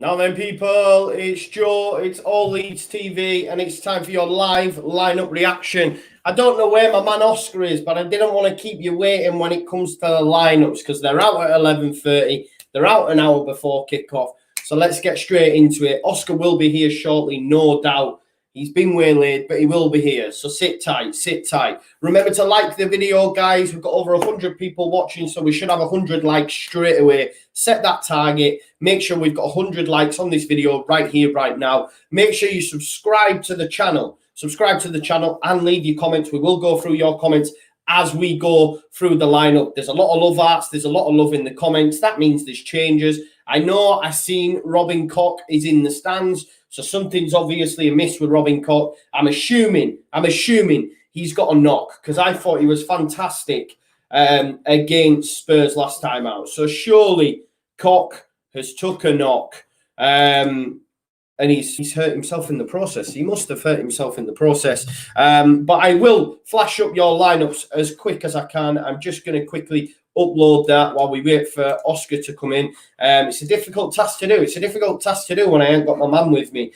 Now then, people, it's Joe, it's All Leeds TV, and it's time for your live lineup reaction. I don't know where my man Oscar is, but I didn't want to keep you waiting when it comes to the lineups because they're out at 11:30. They're out an hour before kickoff. So let's get straight into it. Oscar will be here shortly, no doubt. He's been waylaid, but he will be here. So sit tight, sit tight. Remember to like the video, guys. We've got over 100 people watching, so we should have 100 likes straight away. Set that target. Make sure we've got 100 likes on this video right here, right now. Make sure you subscribe to the channel. Subscribe to the channel and leave your comments. We will go through your comments as we go through the lineup. There's a lot of love arts. There's a lot of love in the comments. That means there's changes. I know I've seen Robin Koch is in the stands. So something's obviously amiss with Robin Koch. I'm assuming he's got a knock because I thought he was fantastic against Spurs last time out. So surely Koch has took a knock and he's hurt himself in the process. He must have hurt himself in the process. But I will flash up your lineups as quick as I can. I'm just going to quickly upload that while we wait for Oscar to come in. It's a difficult task to do. It's a difficult task to do when I ain't got my man with me.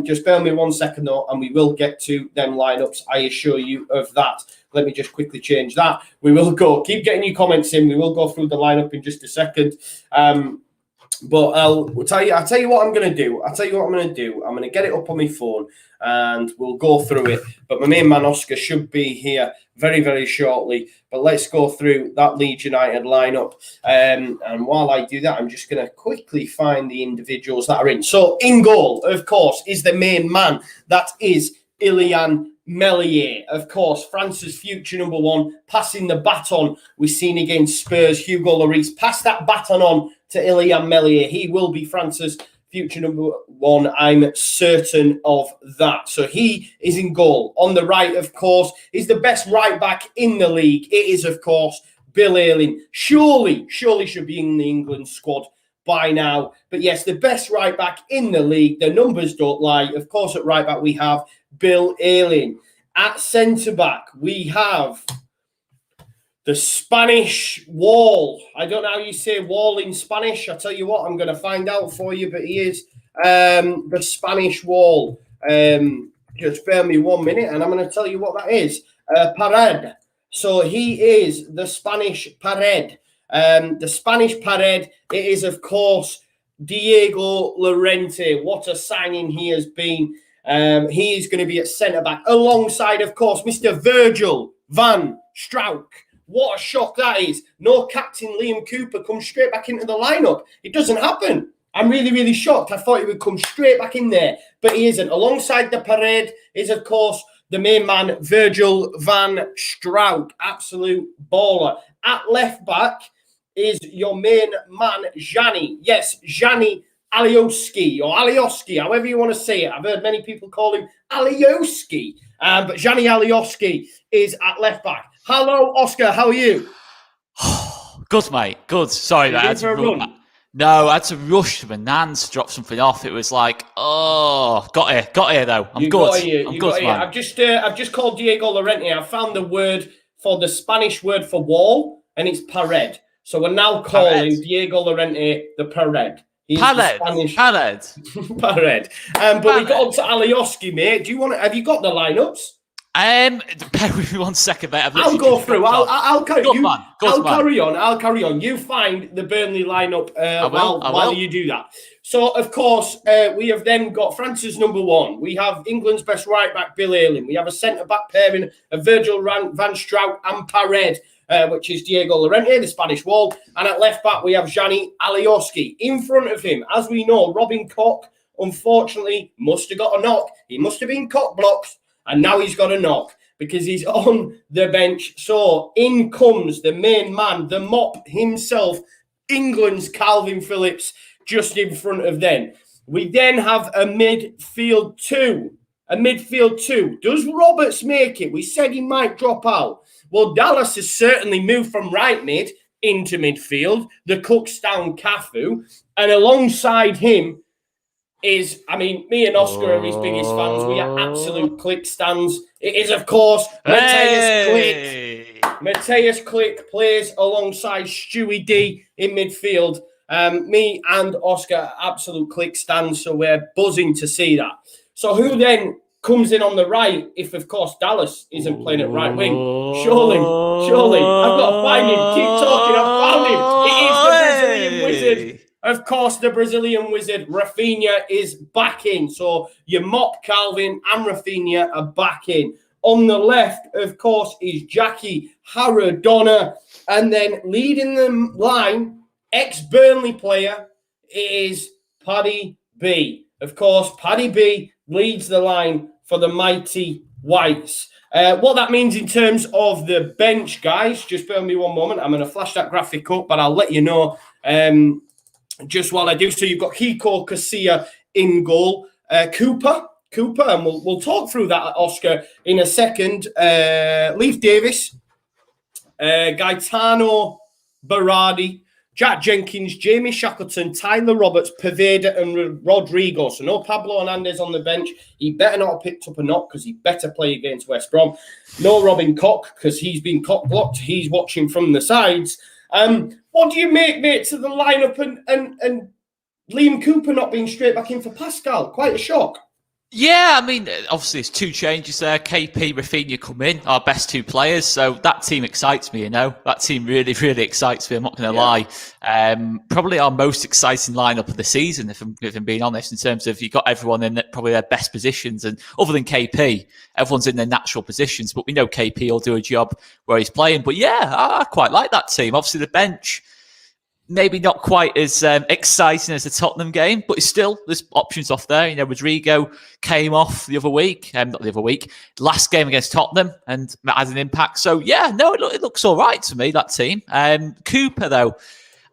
Just bear me 1 second though, and we will get to them lineups. I assure you of that. Let me just quickly change that. We will go. Keep getting your comments in. We will go through the lineup in just a second. But I'll tell you what I'm going to do. I'm going to get it up on my phone and we'll go through it. But my main man Oscar should be here very, very shortly. But let's go through that Leeds United lineup. And while I do that, I'm just going to quickly find the individuals that are in. So in goal, of course, is the main man. That is Ilian Meslier, of course, France's future number one, passing the baton we've seen against Spurs. Hugo Lloris passed that baton on to Ilian Meslier. He will be France's future number one. I'm certain of that. So he is in goal. On the right, of course, is the best right back in the league. It is, of course, Bill Ayling. Surely should be in the England squad by now. But yes, the best right back in the league. The numbers don't lie. Of course, at right back, we have Bill Ayling. At centre-back, we have the Spanish wall. I don't know how you say wall in Spanish. I tell you what, I'm going to find out for you, but he is the Spanish wall. Just bear me 1 minute, and I'm going to tell you what that is. Pared. So he is the Spanish Pared. The Spanish Pared, it is, of course, Diego Llorente. What a signing he has been. He is going to be at centre-back alongside, of course, Mr. Virgil van Strauch. What a shock that is. No captain Liam Cooper comes straight back into the lineup. It doesn't happen. I'm really, really shocked. I thought he would come straight back in there, but he isn't. Alongside the parade is, of course, the main man, Virgil van Strauch. Absolute baller. At left back is your main man, Gianni. Yes, Gianni Alioski, or Alioski, however you want to say it. I've heard many people call him Alioski, but Gianni Alioski is at left back. Hello, Oscar. How are you? Good, mate. Good. Sorry, I had to run. No, I had to rush to my nan's to drop something off. It was like, oh, got here though. I'm good. I'm good, man. I've just called Diego Llorente. I found the word for the Spanish word for wall, and it's pared. So we're now calling Diego Llorente the pared. Pared. Pared. But we got on to Alioski, mate. Have you got the lineups? Bear with me 1 second, mate. I'll go through. I'll carry on. I'll carry on. You find the Burnley lineup while you do that. So, of course, we have then got France's number one. We have England's best right back, Bill Ayling. We have a centre-back pairing of Virgil van Strauch and Pared, which is Diego Llorente, the Spanish wall. And at left back, we have Gianni Alioski. In front of him, as we know, Robin Koch, unfortunately, must have got a knock. He must have been cock blocked. And now he's got a knock because he's on the bench. So in comes the main man, the mop himself, England's Calvin Phillips, just in front of them. We then have a midfield two. Does Roberts make it? We said he might drop out. Well, Dallas has certainly moved from right mid into midfield. The Cookstown Cafu. And alongside him is, me and Oscar are his biggest fans. We are absolute Click stands. It is, of course, Mateus Click. Mateus Click plays alongside Stewie D in midfield. Me and Oscar are absolute click stands, so we're buzzing to see that. So who then comes in on the right if, of course, Dallas isn't playing at right wing? Surely, I've got to find him. Keep talking, I've found him. It is the Brazilian wizard. Of course, the Brazilian wizard, Rafinha, is back in. So your mop, Calvin, and Rafinha are back in. On the left, of course, is Jackie Haradonna. And then leading the line, ex-Burnley player, is Paddy B. Of course, Paddy B leads the line for the mighty Whites. What that means in terms of the bench, guys, just bear with me one moment. I'm going to flash that graphic up, but I'll let you know just while I do. So you've got Kiko Casilla in goal. Cooper, and we'll talk through that, Oscar, in a second. Leif Davis, Gaetano Berardi, Jack Jenkins, Jamie Shackleton, Tyler Roberts, Poveda, and Rodrigo. So no Pablo Hernandez on the bench. He better not have picked up a knock because he better play against West Brom. No Robin Koch because he's been cock-blocked. He's watching from the sides. What do you make, mate, to the lineup and Liam Cooper not being straight back in for Pascal? Quite a shock. Yeah, I mean, obviously it's two changes there. KP, Rafinha come in, our best two players. So that team excites me, That team really, really excites me. I'm not going to lie. Probably our most exciting lineup of the season, if I'm being honest, in terms of you got everyone in probably their best positions. And other than KP, everyone's in their natural positions. But we know KP will do a job where he's playing. But yeah, I quite like that team. Obviously the bench, maybe not quite as exciting as the Tottenham game, but there's options off there. Rodrigo came off the other week, last game against Tottenham and had an impact. So yeah, no, it looks all right to me, that team. Cooper, though,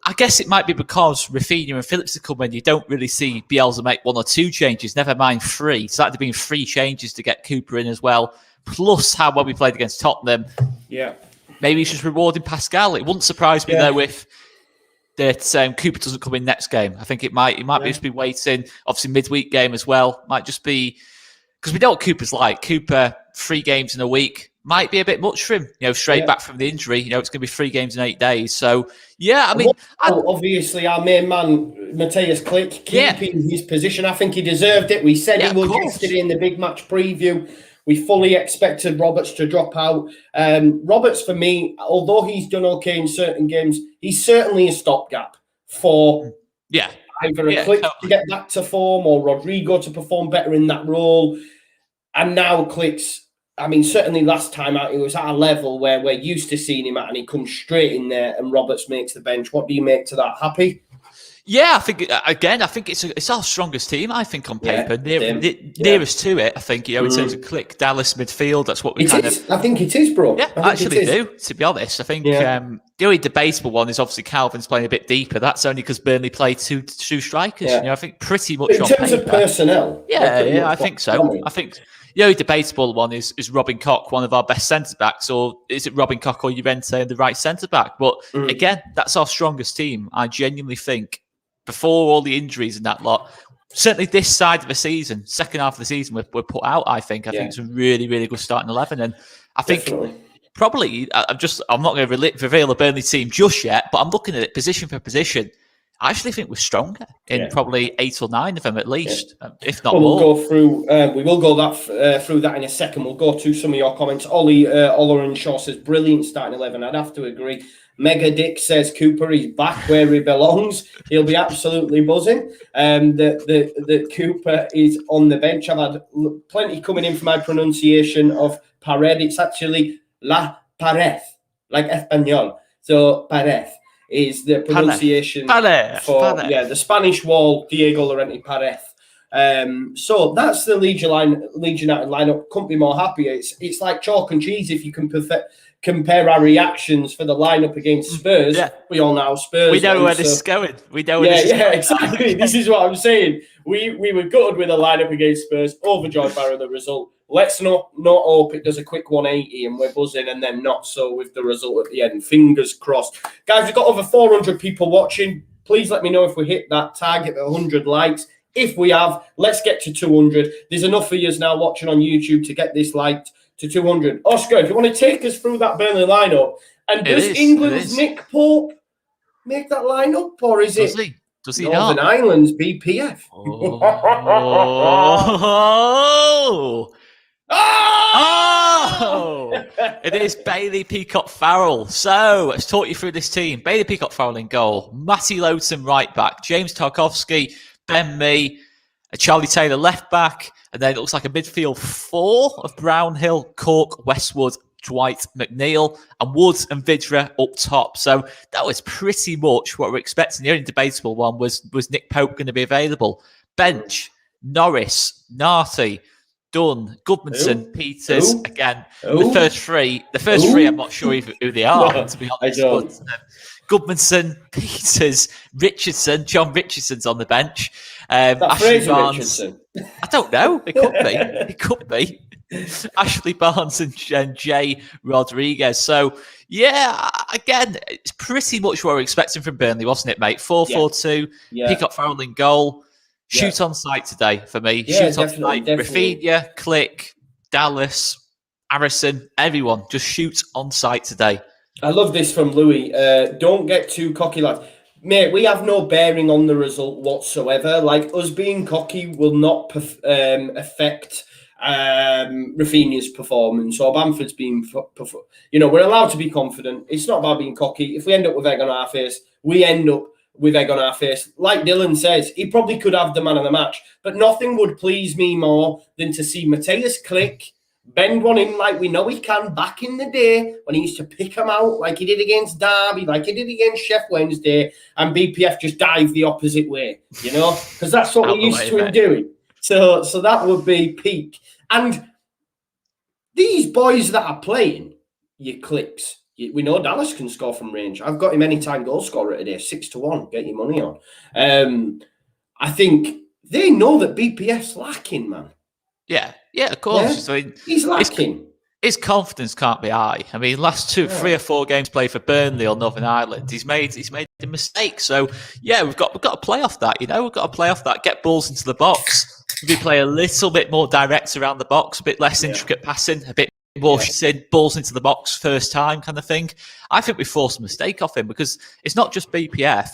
I guess it might be because Rafinha and Phillips have come in. You don't really see Bielsa make one or two changes, never mind three. So that'd have been 3 changes to get Cooper in as well, plus how well we played against Tottenham. Yeah. Maybe he's just rewarding Pascal. It wouldn't surprise me, though, if that Cooper doesn't come in next game. I think it might just be waiting. Obviously, midweek game as well. Might just be because we know what Cooper's like. Cooper, 3 games in a week might be a bit much for him. Straight back from the injury. It's going to be 3 games in 8 days. So yeah, I mean, obviously our main man Matthias Klick keeping his position. I think he deserved it. We said he would yesterday in the big match preview. We fully expected Roberts to drop out. Roberts, for me, although he's done okay in certain games, he's certainly a stopgap for either a Klick to get back to form or Rodrigo to perform better in that role. And now Klick's, certainly last time out, he was at a level where we're used to seeing him at, and he comes straight in there and Roberts makes the bench. What do you make to that? Happy? Yeah, I think it's our strongest team. I think on paper, nearest to it. I think in terms of Klick, Dallas midfield. That's what we I think it is, bro. Yeah, I actually do. To be honest, I think the only debatable one is obviously Calvin's playing a bit deeper. That's only because Burnley played two strikers. Yeah. I think pretty much in on terms paper, of personnel. Yeah, I think so. I think the only debatable one is Robin Koch, one of our best centre backs, or is it Robin Koch or Llorente and the right centre back? But again, that's our strongest team. I genuinely think, before all the injuries and that lot, certainly this side of the season, second half of the season, we're put out. I think it's a really, really good starting 11, and I think probably I'm not going to reveal the Burnley team just yet, but I'm looking at it position for position. I actually think we're stronger in probably 8 or 9 of them at least, if not more. We'll go through. We will go through that in a second. We'll go to some of your comments. Ollie Shaw says brilliant starting 11. I'd have to agree. Mega Dick says Cooper is back where he belongs. He'll be absolutely buzzing. That Cooper is on the bench. I've had plenty coming in for my pronunciation of Pared. It's actually La Pared, like Espanol. So Pared is the pronunciation for the Spanish wall, Diego Llorente Pared. So that's the Leeds United lineup. Couldn't be more happy. It's like chalk and cheese if you can compare our reactions for the lineup against Spurs. Yeah. We all know Spurs. We know where this is going. We know where this is going. Exactly. This is what I'm saying. We were gutted with the lineup against Spurs, overjoyed by the result. Let's not hope it does a quick 180 and we're buzzing, and then not so with the result at the end. Fingers crossed. Guys, we've got over 400 people watching. Please let me know if we hit that target of 100 likes. If we have, let's get to 200. There's enough of you now watching on YouTube to get this liked to 200. Oscar, if you want to take us through that Burnley lineup, and does England's Nick Pope make that line up, or is Does it he? Does he Northern not? Ireland's BPF? Oh! Ah! Oh! It is Bailey Peacock Farrell. So let's talk you through this team. Bailey Peacock Farrell in goal. Matty Lowton right back. James Tarkowski, Ben Mee, Charlie Taylor left back. And then it looks like a midfield 4 of Brownhill, Cork, Westwood, Dwight, McNeil, and Woods and Vidra up top. So that was pretty much what we're expecting. The only debatable one was Nick Pope going to be available? Bench, Norris, Narty, Dunn, Goodmanson, Peters. Again, the first three, I'm not sure even who they are, No, to be honest. I don't. But, Goodmanson, Peters, Richardson. John Richardson's on the bench. That Fraser Richardson. I don't know. It could be. It could be. Ashley Barnes and Jay Rodriguez. So, yeah, again, it's pretty much what we're expecting from Burnley, wasn't it, mate? 4-4-2, Peacock Farrell in goal. Shoot on sight today for me. Yeah, shoot on sight. Rafinha, Click, Dallas, Harrison, everyone. Just shoot on sight today. I love this from Louis. Don't get too cocky, lads. Mate, we have no bearing on the result whatsoever. Like, us being cocky will not affect Rafinha's performance or Bamford's being... we're allowed to be confident. It's not about being cocky. If we end up with egg on our face, we end up with egg on our face. Like Dylan says, he probably could have the man of the match, but nothing would please me more than to see Matthias Click bend one in like we know he can back in the day when he used to pick him out like he did against Derby, like he did against Sheff Wednesday, and BPF just dive the opposite way, because that's what we're used to him doing. So that would be peak. And these boys that are playing, your Clicks, we know Dallas can score from range. I've got him anytime goal scorer today, 6-1. Get your money on. I think they know that BPF's lacking, man. Yeah, of course. Yeah? I mean, he's lacking. His confidence can't be high. I mean, last 3 or 4 games played for Burnley or Northern Ireland, he's made a mistake. So yeah, we've got to play off that. We've got to play off that. Get balls into the box. Maybe play a little bit more direct around the box, a bit less intricate passing, a bit more balls into the box first time kind of thing. I think we forced a mistake off him because it's not just BPF.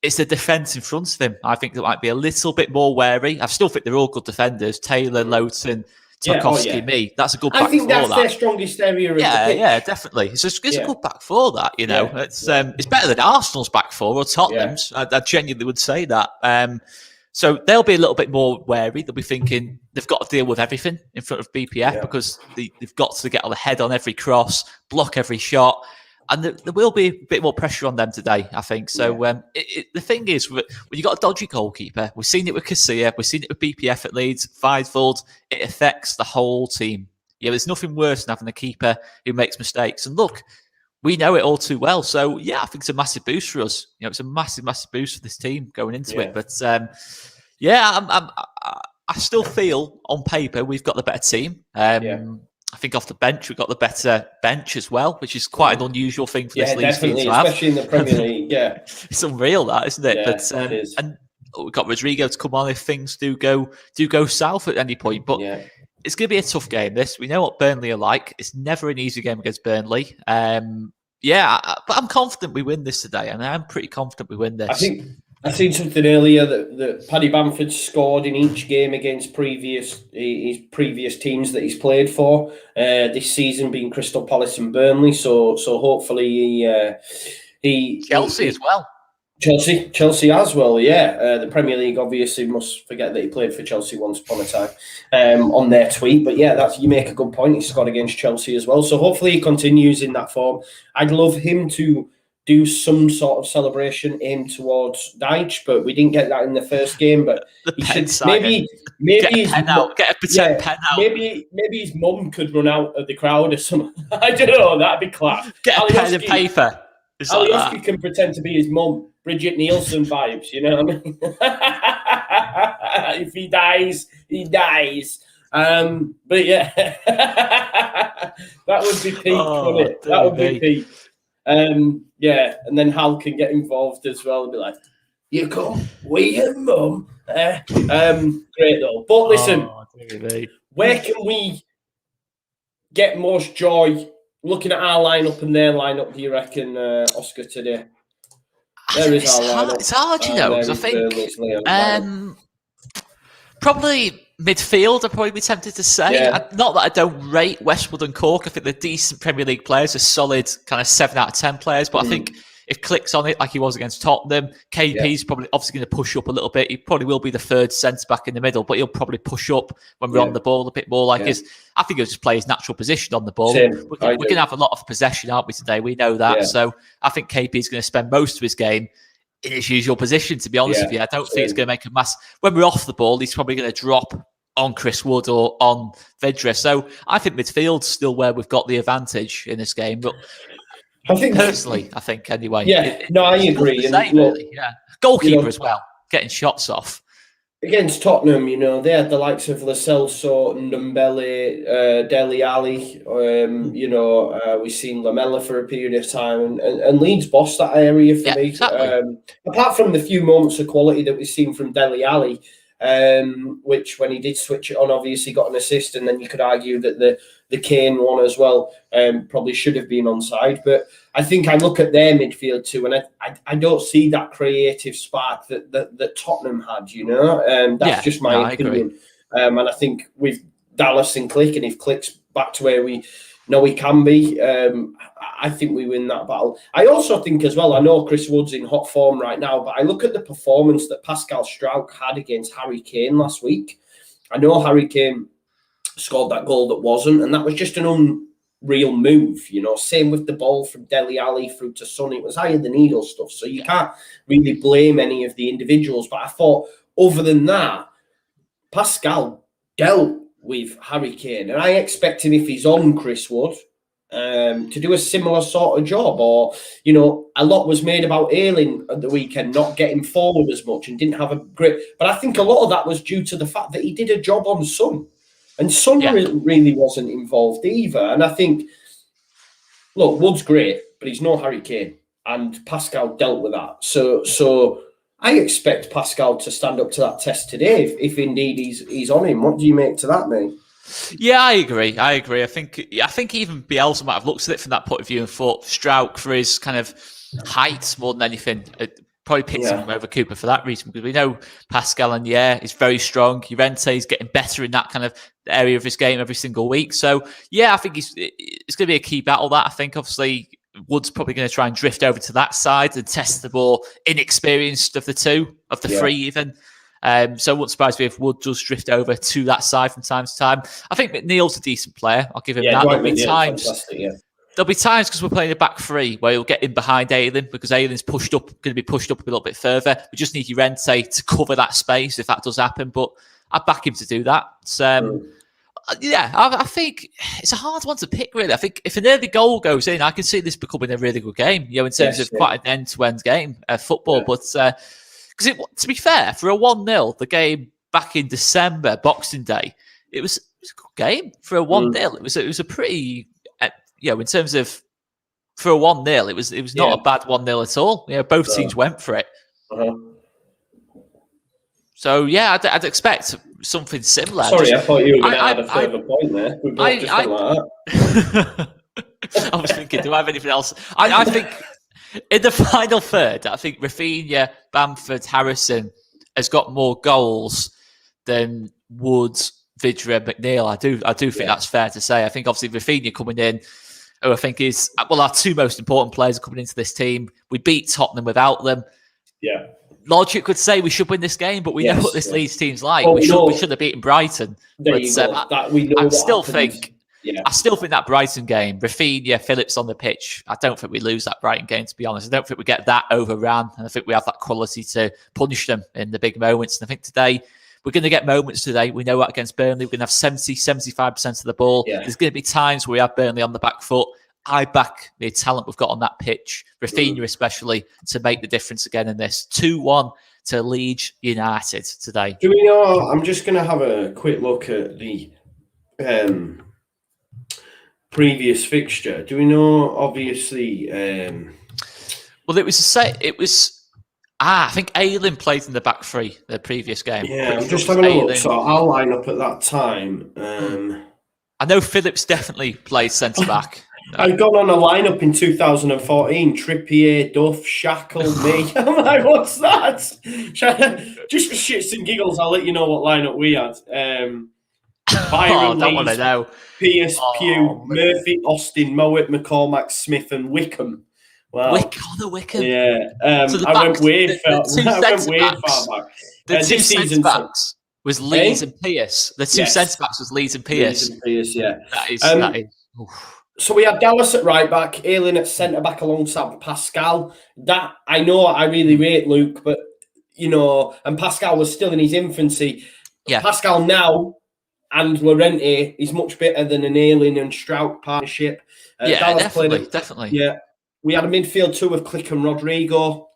It's the defence in front of him. I think that might be a little bit more wary. I still think they're all good defenders. Taylor, Lowton, Tarkowski, me. That's a good back four. I think that's their strongest area. Yeah, definitely. It's a good back four. That it's better than Arsenal's back four or Tottenham's. I genuinely would say that. So they'll be a little bit more wary. They'll be thinking they've got to deal with everything in front of BPF because they've got to get on the head on every cross, block every shot. And there will be a bit more pressure on them today, I think. So the thing is, when you've got a dodgy goalkeeper, we've seen it with Casilla, we've seen it with BPF at Leeds, Fidefold, it affects the whole team. There's nothing worse than having a keeper who makes mistakes. And look, we know it all too well. So, I think it's a massive boost for us. It's a massive, massive boost for this team going into it. But, I still feel on paper we've got the better team. I think off the bench, we've got the better bench as well, which is quite an unusual thing for this Leeds team to have. Especially in the Premier League, It's unreal, that, isn't it? Yeah, but, it is. And we've got Rodrigo to come on if things do go south at any point. But it's going to be a tough game, this. We know what Burnley are like. It's never an easy game against Burnley. But I'm confident we win this today, and I'm pretty confident we win this. I seen something earlier that Paddy Bamford scored in each game against his previous teams that he's played for this season, being Crystal Palace and Burnley. So hopefully he Chelsea as well. Chelsea as well, the Premier League obviously must forget that he played for Chelsea once upon a time on their tweet. But you make a good point. He scored against Chelsea as well. So hopefully he continues in that form. I'd love him to do some sort of celebration aimed towards Deitch, but we didn't get that in the first game. But he should maybe get a pen out. Maybe his mum could run out of the crowd or something. I don't know. That'd be class. Get a pen and paper. Alioski can pretend to be his mum. Bridget Nielsen vibes. You know what I mean? If he dies, he dies. But that would be peak, wouldn't it? That would be peak. And then Hal can get involved as well and be like, "You come with your mum." Great though. But listen, where can we get most joy looking at our lineup and their lineup? Do you reckon, Oscar, today? There is our lineup. It's hard, you know, because I think probably midfield, I'd probably be tempted to say. Yeah. Not that I don't rate Westwood and Cork. I think they're decent Premier League players, they're solid kind of 7 out of 10 players. But I think if Click's on it like he was against Tottenham, KP's probably obviously going to push up a little bit. He probably will be the third centre-back in the middle, but he'll probably push up when we're on the ball a bit more. I think he'll just play his natural position on the ball. We're going to have a lot of possession, aren't we, today? We know that. So I think KP's going to spend most of his game in his usual position, to be honest with you. I don't think it's going to make a mass. When we're off the ball, he's probably going to drop on Chris Wood or on Vidra. So I think midfield's still where we've got the advantage in this game. But I think anyway. Yeah, no, I agree. Really. Goalkeeper as well, getting shots off. Against Tottenham, you know, they had the likes of Lo Celso, Ndombele, Dele Alli. We've seen Lamella for a period of time, and Leeds bossed that area for me. Exactly. Apart from the few moments of quality that we've seen from Dele Alli, which when he did switch it on, obviously got an assist, and then you could argue that the Kane one as well probably should have been onside. But I think I look at their midfield too, and I don't see that creative spark that Tottenham had, you know. That's just my opinion. And I think with Dallas and Click, and if Click's back to where we know he can be, I think we win that battle. I also think as well, I know Chris Wood's in hot form right now, but I look at the performance that Pascal Struijk had against Harry Kane last week. I know Harry Kane scored that goal that wasn't, and that was just an unreal move, you know. Same with the ball from Dele Alli through to Son. It was higher than needle stuff, so you can't really blame any of the individuals. But I thought, other than that, Pascal dealt with Harry Kane, and I expect him, if he's on Chris Wood, to do a similar sort of job. Or, you know, a lot was made about Ayling at the weekend not getting forward as much and didn't have a grip, but I think a lot of that was due to the fact that he did a job on Son. And Son really wasn't involved either. And I think, look, Wood's great, but he's no Harry Kane. And Pascal dealt with that. So I expect Pascal to stand up to that test today, if indeed he's on him. What do you make to that, mate? Yeah, I agree. I think even Bielsa might have looked at it from that point of view and thought Struijk, for his kind of height more than anything, probably picked him over Cooper for that reason, because we know Pascal and is very strong. Llorente is getting better in that kind of area of his game every single week. So I think it's going to be a key battle. That I think obviously Wood's probably going to try and drift over to that side and test the more inexperienced of the two, of the three even. So it wouldn't surprise me if Wood does drift over to that side from time to time. I think McNeil's a decent player. I'll give him that. There'll be times because we're playing a back three where he'll get in behind Ayling, because Ayling's going to be pushed up a little bit further. We just need Llorente to cover that space if that does happen. But I'd back him to do that. I think it's a hard one to pick, really. I think if an early goal goes in, I can see this becoming a really good game, you know, in terms of quite an end-to-end game of football. Yeah. But because to be fair, for a 1-0, the game back in December, Boxing Day, it was a good game for a 1-0. It was a pretty, in terms of for a 1-0, it was not a bad 1-0 at all. You know, both teams went for it. So I'd expect something similar. Sorry, I thought you were going to add a further point there. We both just went like that. I was thinking, do I have anything else? I think in the final third, I think Rafinha, Bamford, Harrison has got more goals than Woods, Vidra, McNeil. I do think that's fair to say. I think obviously Rafinha coming in, who I think is our two most important players are coming into this team. We beat Tottenham without them. Yeah. Logic could say we should win this game, but we know what this Leeds team's like. We should have beaten Brighton. I still think that Brighton game, Rafinha, Phillips on the pitch, I don't think we lose that Brighton game, to be honest. I don't think we get that overrun, and I think we have that quality to punish them in the big moments. And I think today, we're going to get moments today. We know that against Burnley, we're going to have 75% of the ball. Yeah. There's going to be times where we have Burnley on the back foot. I back the talent we've got on that pitch, Rafinha especially, to make the difference again in this. 2-1 to Leeds United today. Do we know? I'm just going to have a quick look at the previous fixture. Do we know? Obviously, well, I think Ayling played in the back three the previous game. Yeah, I'm just having a look. So I'll line up at that time. I know Phillips definitely played centre back. I've gone on a lineup in 2014. Trippier, Duff, Shackle, me. I'm like, what's that? Just for shits and giggles, I'll let you know what lineup we had. Byron, don't want to Leeds, know. Pierce, Pugh, Lee. Murphy, Austin, Mowat, McCormack, Smith, and Wickham. Wow. Wickham. Yeah. So the I backs, went way far. the two I went centre way backs, far back. the two This centre season, backs was Leeds and Pierce. The two Yes. centre backs was Leeds and Pierce. Leeds and Pierce, yeah. That is. Oof. So we had Dallas at right back, Ayling at centre back alongside Pascal. That I know I really rate Luke, but and Pascal was still in his infancy. Yeah. Pascal now and Llorente is much better than an Ayling and Strout partnership. Dallas definitely. Yeah. We had a midfield two of Click and Rodrigo,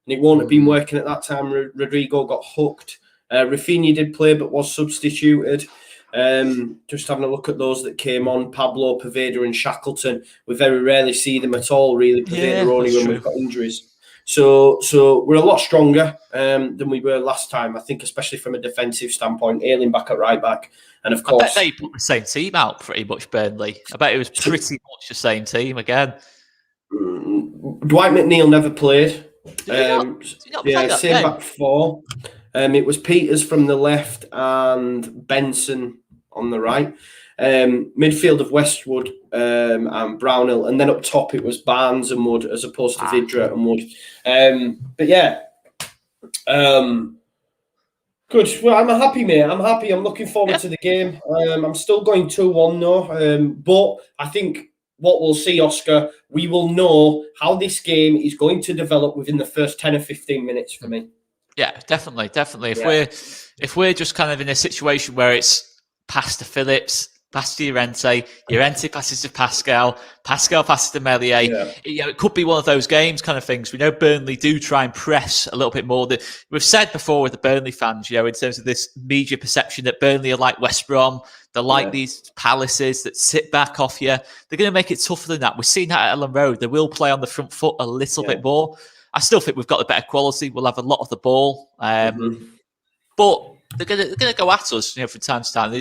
and it won't have been working at that time. Rodrigo got hooked. Rafinha did play but was substituted. Just having a look at those that came on, Pablo, Poveda and Shackleton. We very rarely see them at all, really. Poveda only when we've got injuries. So we're a lot stronger than we were last time, I think, especially from a defensive standpoint. Ayling back at right back. And of course, I bet they put the same team out pretty much, Burnley. I bet it was pretty much the same team again. Dwight McNeil never played. Same back four. It was Peters from the left and Benson on the right. Midfield of Westwood and Brownhill, and then up top it was Barnes and Wood as opposed to Vidra and Wood. But yeah, good. Well, I'm happy, mate. I'm happy. I'm looking forward to the game. I'm still going 2-1 though, but I think what we'll see, Oscar, we will know how this game is going to develop within the first 10 or 15 minutes for me. Yeah, definitely. If we're just kind of in a situation where it's pass to Phillips, pass to Llorente passes to Pascal passes to Meslier. It could be one of those games kind of things. We know Burnley do try and press a little bit more. We've said before with the Burnley fans, in terms of this media perception that Burnley are like West Brom. They're like these palaces that sit back off you. They're going to make it tougher than that. We've seen that at Ellen Road. They will play on the front foot a little bit more. I still think we've got the better quality. We'll have a lot of the ball. But they're gonna go at us, from time to time.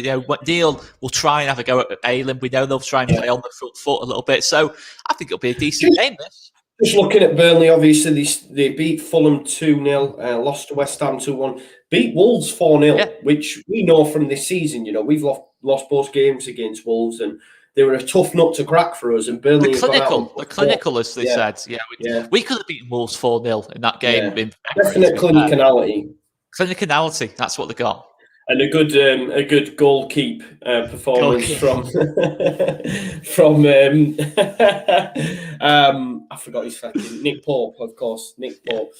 Neil will try and have a go at Ayling. We know they'll try and play on the front foot a little bit. So I think it'll be a decent game. Just looking at Burnley, obviously they beat Fulham 2-0, lost to West Ham 2-1, beat Wolves 4-0, which we know from this season. We've lost both games against Wolves, and they were a tough nut to crack for us. And Burnley clinical, as they said. We could have beaten Wolves 4-0 in that game. Definite clinicality. Clinicality, that's what they got. And a good goal keep performance from I forgot his fucking Nick Pope, of course. Nick Pope.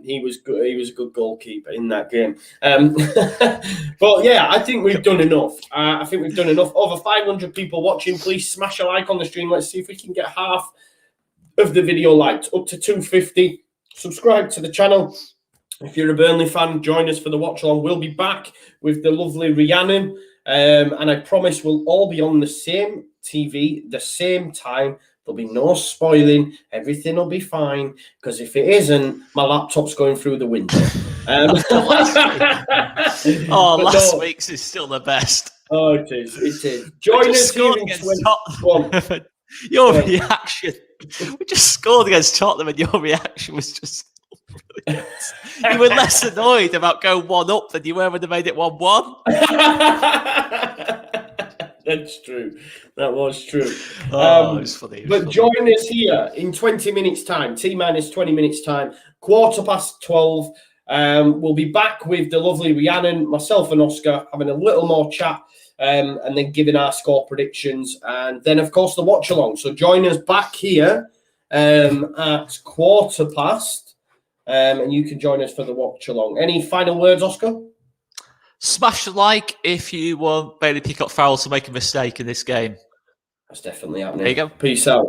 He was good. He was a good goalkeeper in that game. But yeah, I think we've done enough. Over 500 people watching. Please smash a like on the stream. Let's see if we can get half of the video liked, up to 250. Subscribe to the channel. If you're a Burnley fan, join us for the watch along. We'll be back with the lovely Rhiannon, and I promise we'll all be on the same TV, the same time. There'll be no spoiling. Everything will be fine. Because if it isn't, my laptop's going through the window. Last week's is still the best. Oh, it is. Join us here in 2021. Your reaction. We just scored against Tottenham, and your reaction was just brilliant. You were less annoyed about going 1-up than you were when they made it 1-1. That's true. That was true. It's funny. But join us here in 20 minutes' time, T-minus 20 minutes' time, 12:15. We'll be back with the lovely Rhiannon, myself and Oscar, having a little more chat and then giving our score predictions. And then, of course, the watch-along. So join us back here at 12:15. And you can join us for the watch-along. Any final words, Oscar? Smash the like if you want Bailey Peacock-Farrell to make a mistake in this game. That's definitely happening. There you go. Peace out.